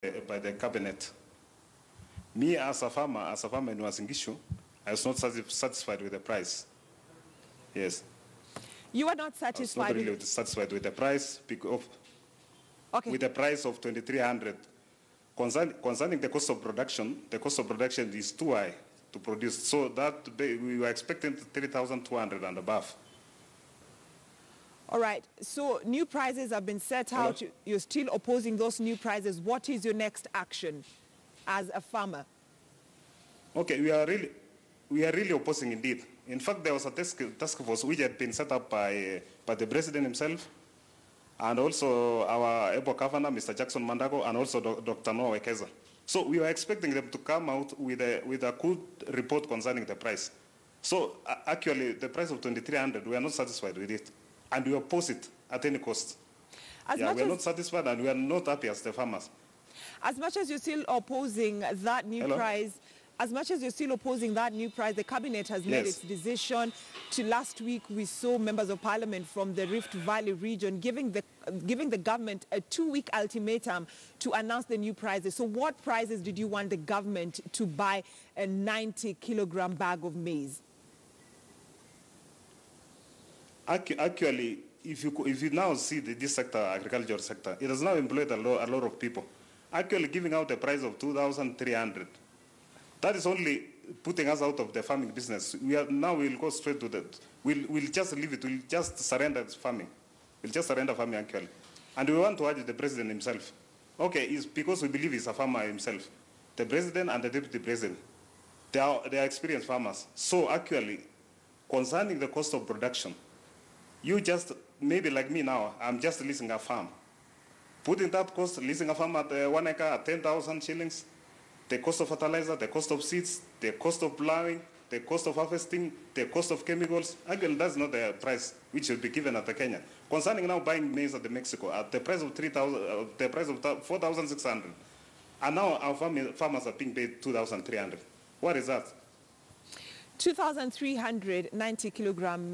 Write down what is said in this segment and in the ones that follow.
the cabinet. Me as a farmer in Uasin Gishu, I was not satisfied with the price. Yes. You are not satisfied? I was not really satisfied with the price because with the price of 2,300. Concerning the cost of production is too high to produce. So that we were expecting 3,200 and above. All right. So new prices have been set out. You're still opposing those new prices. What is your next action as a farmer? Okay, we are really opposing indeed. In fact, there was a task force which had been set up by the president himself, and also our Ebo governor, Mr. Jackson Mandago, and also Dr. Noah Wekesa. So we were expecting them to come out with a good report concerning the price. So actually, the price of 2,300, we are not satisfied with it, and we oppose it at any cost. We are not satisfied, and we are not happy as the farmers. As much as you're still opposing that new price, the cabinet has made its decision. Last week, we saw members of parliament from the Rift Valley region giving the government a 2-week ultimatum to announce the new prices. So what prices did you want the government to buy a 90-kilogram bag of maize? Actually, if you now see this sector, agriculture sector, it has now employed a lot of people. Actually, giving out a price of 2,300. That is only putting us out of the farming business. We'll go straight to that. We'll just leave it. We'll just surrender farming. We'll just surrender farming actually. And we want to urge the president himself. Okay, it's because we believe he's a farmer himself. The president and the deputy president, they are experienced farmers. So actually, concerning the cost of production, you just, maybe like me now, I'm just leasing a farm. Putting that cost, leasing a farm at 1 acre at 10,000 shillings, the cost of fertilizer, the cost of seeds, the cost of plowing, the cost of harvesting, the cost of chemicals. Again, that's not the price which should be given at the Kenya. Concerning now buying maize at the Mexico at the price of 4,600, and now our farmers are being paid 2,300. What is that? 2,390 kilogram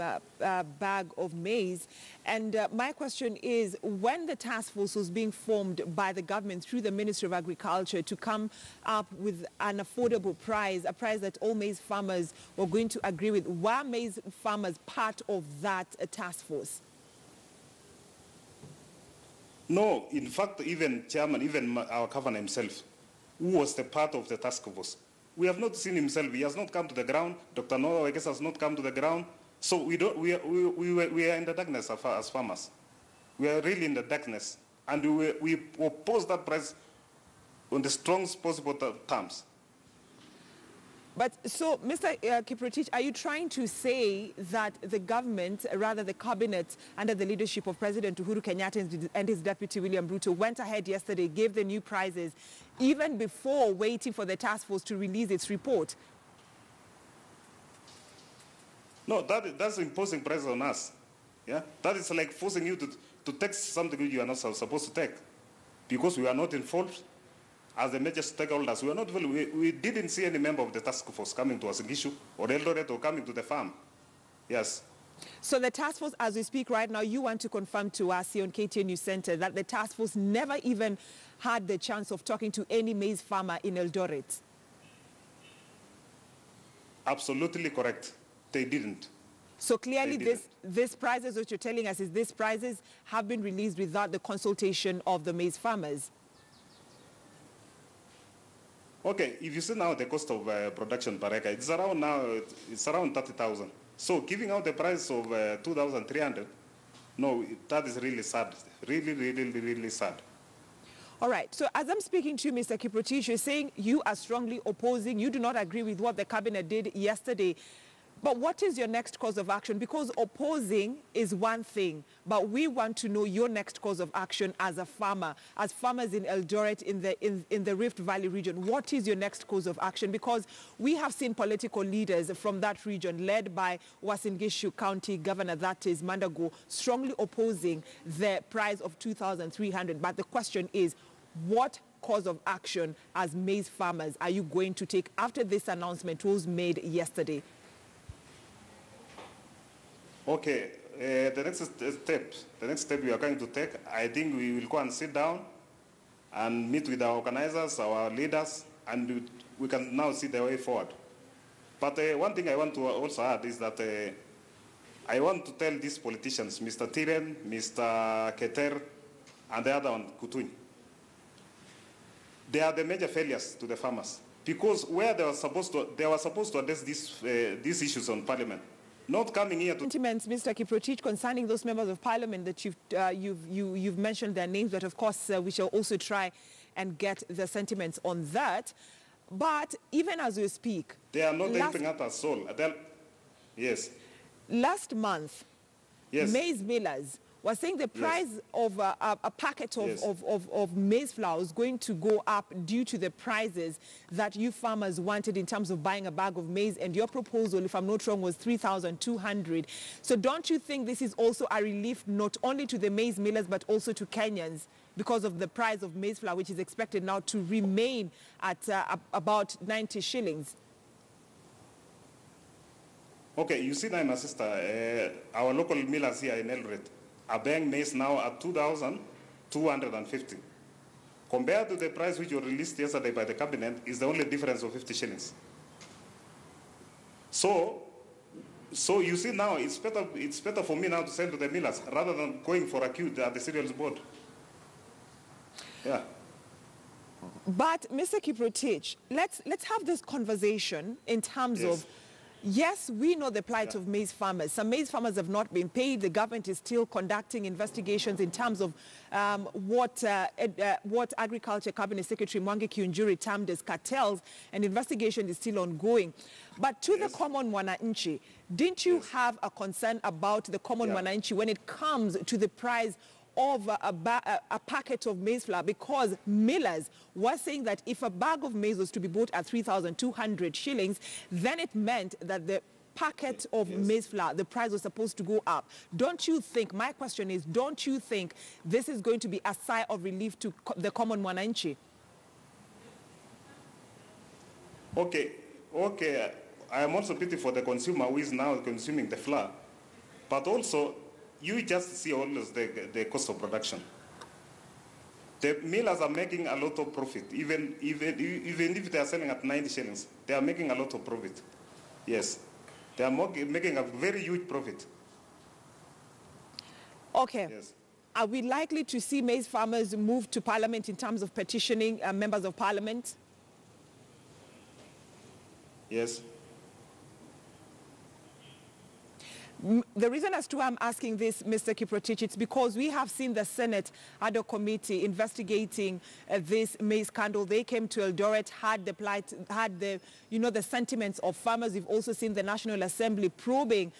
bag of maize. And my question is, when the task force was being formed by the government through the Ministry of Agriculture to come up with an affordable price, a price that all maize farmers were going to agree with, were maize farmers part of that task force? No, in fact, even our governor himself, who was the part of the task force, we have not seen himself. He has not come to the ground. Dr. Noah Wekesa has not come to the ground. So we are in the darkness as farmers. We are really in the darkness. And we oppose that price on the strongest possible terms. But so, Mr. Kiprotich, are you trying to say that the government, rather the cabinet, under the leadership of President Uhuru Kenyatta and his deputy William Ruto, went ahead yesterday, gave the new prices, even before waiting for the task force to release its report? No, that's imposing pressure on us. Yeah, that is like forcing you to take something you are not supposed to take, because we are not involved. As the major stakeholders, we didn't see any member of the task force coming to Uasin Gishu or Eldoret or coming to the farm. Yes. So the task force, as we speak right now, you want to confirm to us here on KTN News Center that the task force never even had the chance of talking to any maize farmer in Eldoret? Absolutely correct. They didn't. So clearly this prices, what you're telling us is these prices have been released without the consultation of the maize farmers. Okay, if you see now the cost of production per acre, it's around 30,000. So giving out the price of 2,300, no, that is really sad. Really sad. All right. So as I'm speaking to you, Mr. Kiprotich, you're saying you are strongly opposing. You do not agree with what the cabinet did yesterday. But what is your next course of action? Because opposing is one thing, but we want to know your next course of action as a farmer, as farmers in Eldoret, in the Rift Valley region. What is your next course of action? Because we have seen political leaders from that region, led by Uasin Gishu County Governor, that is Mandago, strongly opposing the price of 2,300. But the question is, what course of action as maize farmers are you going to take after this announcement was made yesterday? Okay, the next step we are going to take, I think we will go and sit down and meet with our organizers, our leaders, and we can now see the way forward. But one thing I want to also add is that I want to tell these politicians, Mr. Tiren, Mr. Keter, and the other one, Kutuny, they are the major failures to the farmers. Because where they were supposed to address these issues on Parliament, not coming here to... Sentiments, Mr. Kiprotich, concerning those members of Parliament that you've mentioned their names, but of course we shall also try and get the sentiments on that. But even as we speak... They are not helping us at all. Yes. Last month, yes, maize millers were saying the price yes, of a packet of maize flour is going to go up due to the prices that you farmers wanted in terms of buying a bag of maize, and your proposal, if I'm not wrong, was 3,200. So don't you think this is also a relief not only to the maize millers but also to Kenyans because of the price of maize flour, which is expected now to remain at about 90 shillings? Okay, you see now, my sister, our local millers here in Eldoret are buying maize now at 2,250. Compared to the price which was released yesterday by the cabinet, is the only difference of 50 shillings. So you see now, it's better for me now to sell to the millers rather than going for a queue at the cereals board. Yeah. But Mr. Kiprotich, let's have this conversation in terms of, yes, we know the plight of maize farmers. Some maize farmers have not been paid. The government is still conducting investigations in terms of what Agriculture Cabinet Secretary Mwangi Kiunjuri termed as cartels, and investigation is still ongoing. But to the common mwananchi, didn't you have a concern about the common mwananchi when it comes to the price of a packet of maize flour? Because millers were saying that if a bag of maize was to be bought at 3,200 shillings, then it meant that the packet of maize flour, the price was supposed to go up. Don't you think, my question is, don't you think this is going to be a sigh of relief to the common mwananchi? Okay. I am also pity for the consumer who is now consuming the flour. But also, you just see always the cost of production. The millers are making a lot of profit, even if they are selling at 90 shillings, they are making a lot of profit. Yes, they are making a very huge profit. Okay. Yes. Are we likely to see maize farmers move to Parliament in terms of petitioning members of Parliament? Yes. The reason as to why I'm asking this, Mr. Kiprotich, it's because we have seen the Senate ad hoc committee investigating this maize scandal. They came to Eldoret, had the sentiments of farmers. We've also seen the National Assembly probing,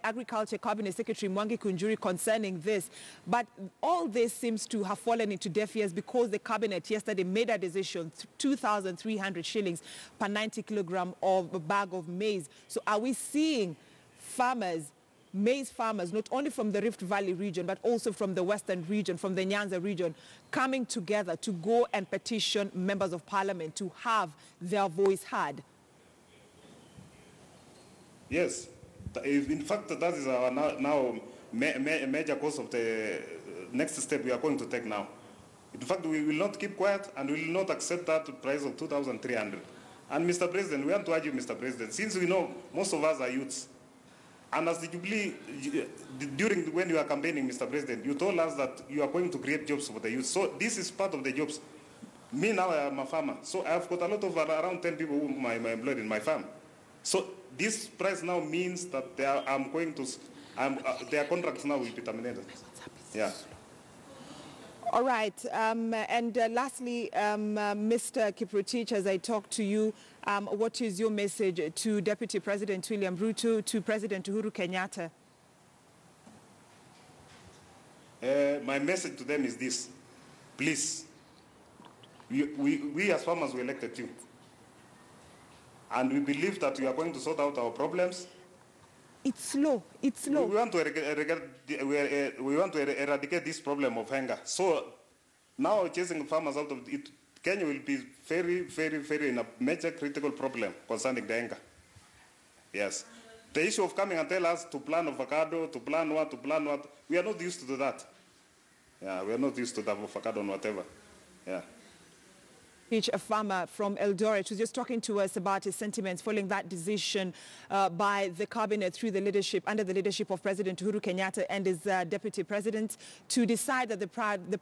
Agriculture Cabinet Secretary Mwangi Kiunjuri concerning this. But all this seems to have fallen into deaf ears because the cabinet yesterday made a decision, 2,300 shillings per 90 kilogram of a bag of maize. So are we seeing farmers, maize farmers, not only from the Rift Valley region, but also from the Western region, from the Nyanza region, coming together to go and petition members of Parliament to have their voice heard? Yes. In fact, that is our now major cause of the next step we are going to take now. In fact, we will not keep quiet and we will not accept that price of 2,300. And Mr. President, we want to urge you, Mr. President, since we know most of us are youths, and as the Jubilee, when you are campaigning, Mr. President, you told us that you are going to create jobs for the youth. So this is part of the jobs. Me now, I am a farmer. So I've got a lot of around 10 people whom I employed in my farm. So this price now means that their contracts now will be terminated. Yeah. All right. And lastly, Mr. Kiprotich, as I talk to you, what is your message to Deputy President William Ruto, to President Uhuru Kenyatta? My message to them is this. Please, we as farmers, we elected you. And we believe that we are going to sort out our problems. It's slow. It's slow. We want to eradicate this problem of hunger. So now chasing farmers out of it, Kenya will be very, very, very in a major critical problem concerning the hunger. Yes. The issue of coming and tell us to plant avocado, to plant what, we are not used to do that. Yeah, we are not used to that avocado and whatever. Yeah. A farmer from Eldoret, who's just talking to us about his sentiments following that decision by the cabinet through the leadership, under the leadership of President Uhuru Kenyatta and his deputy president, to decide that the